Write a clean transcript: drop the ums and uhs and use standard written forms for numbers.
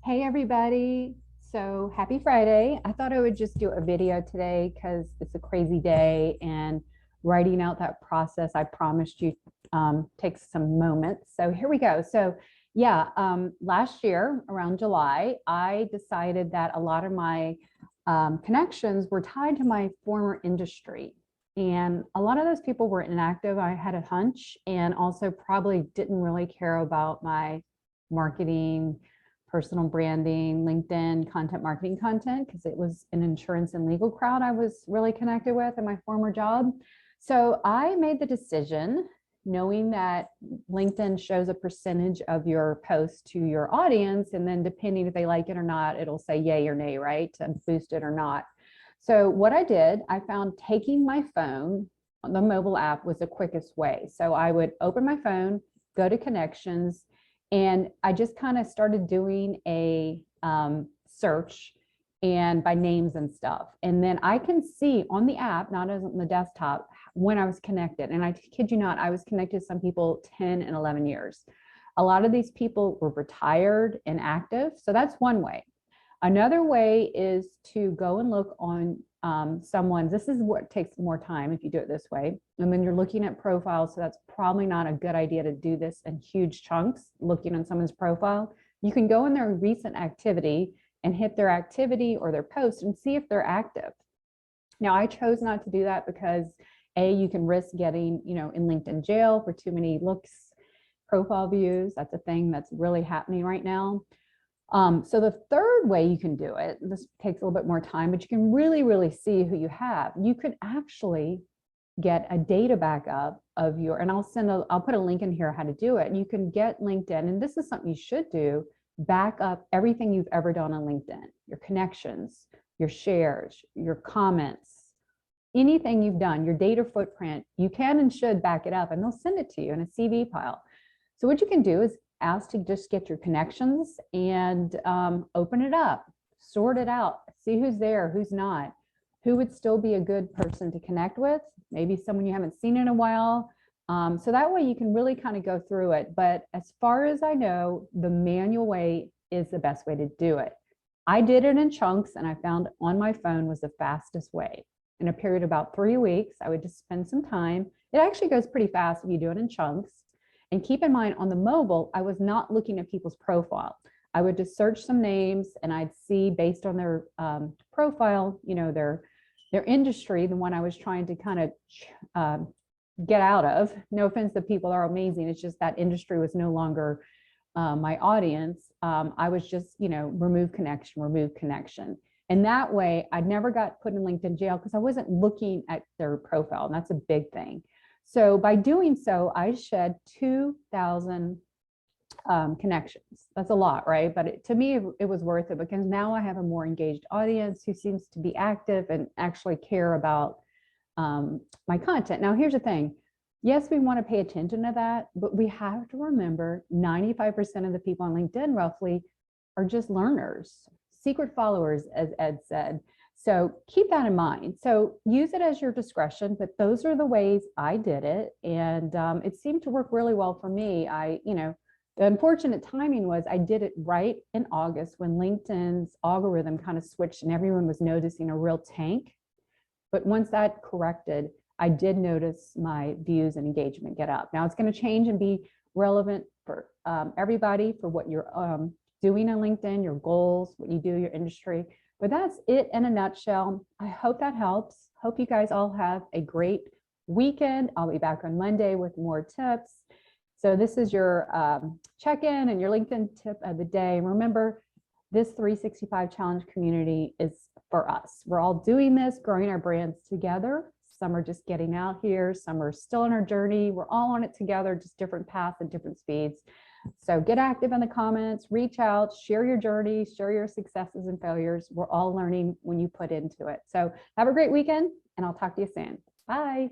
Hey everybody. So happy Friday. I thought I would just do a video today because it's a crazy day and writing out that process I promised you takes some moments. So here we go. So yeah, last year around July, I decided that a lot of my connections were tied to my former industry. And a lot of those people were inactive. I had a hunch and also probably didn't really care about my marketing, personal branding, LinkedIn, content marketing content, because it was an insurance and legal crowd I was really connected with in my former job. So I made the decision, knowing that LinkedIn shows a percentage of your post to your audience, and then depending if they like it or not, it'll say yay or nay, right, to boost it or not. So what I did, I found taking my phone, the mobile app was the quickest way. So I would open my phone, go to connections, and I just kind of started doing a search and by names and stuff. And then I can see on the app, not as on the desktop, when I was connected. And I kid you not, I was connected to some people 10 and 11 years. A lot of these people were retired and active. So that's one way. Another way is to go and look on someone's. This is what takes more time if you do it this way. And then you're looking at profiles. So that's probably not a good idea to do this in huge chunks, looking on someone's profile. You can go in their recent activity and hit their activity or their post and see if they're active. Now, I chose not to do that because you can risk getting, in LinkedIn jail for too many looks, profile views. That's a thing that's really happening right now. So the third way you can do it, this takes a little bit more time, but you can really see who you have. You could actually get a data backup of your, and I'll put a link in here how to do it. And you can get LinkedIn, and this is something you should do, back up everything you've ever done on LinkedIn, your connections, your shares, your comments, anything you've done, your data footprint. You can and should back it up, and they'll send it to you in a CV file. So what you can do is ask to just get your connections and open it up, sort it out, see who's there, who's not, who would still be a good person to connect with, maybe someone you haven't seen in a while. So that way you can really kind of go through it. But as far as I know, the manual way is the best way to do it. I did it in chunks, and I found on my phone was the fastest way. In a period of about 3 weeks, I would just spend some time. It actually goes pretty fast if you do it in chunks. And keep in mind, on the mobile, I was not looking at people's profile. I would just search some names, and I'd see based on their profile, their industry, the one I was trying to kind of get out of. No offense, the people are amazing. It's just that industry was no longer my audience. I was just, remove connection. And that way, I never got put in LinkedIn jail because I wasn't looking at their profile. And that's a big thing. So by doing so, I shed 2,000 connections. That's a lot, right? But to me, it was worth it because now I have a more engaged audience who seems to be active and actually care about my content. Now, here's the thing. Yes, we want to pay attention to that, but we have to remember 95% of the people on LinkedIn roughly are just learners, secret followers, as Ed said. So keep that in mind. So use it as your discretion, but those are the ways I did it. And it seemed to work really well for me. The unfortunate timing was I did it right in August when LinkedIn's algorithm kind of switched and everyone was noticing a real tank. But once that corrected, I did notice my views and engagement get up. Now it's going to change and be relevant for everybody for what you're doing on LinkedIn, your goals, what you do, your industry. But that's it in a nutshell. I hope that helps. Hope you guys all have a great weekend. I'll be back on Monday with more tips. So this is your check-in and your LinkedIn tip of the day. Remember, this 365 Challenge community is for us. We're all doing this, growing our brands together. Some are just getting out here. Some are still on our journey. We're all on it together, just different paths and different speeds. So get active in the comments, reach out, share your journey, share your successes and failures. We're all learning when you put into it. So have a great weekend, and I'll talk to you soon. Bye.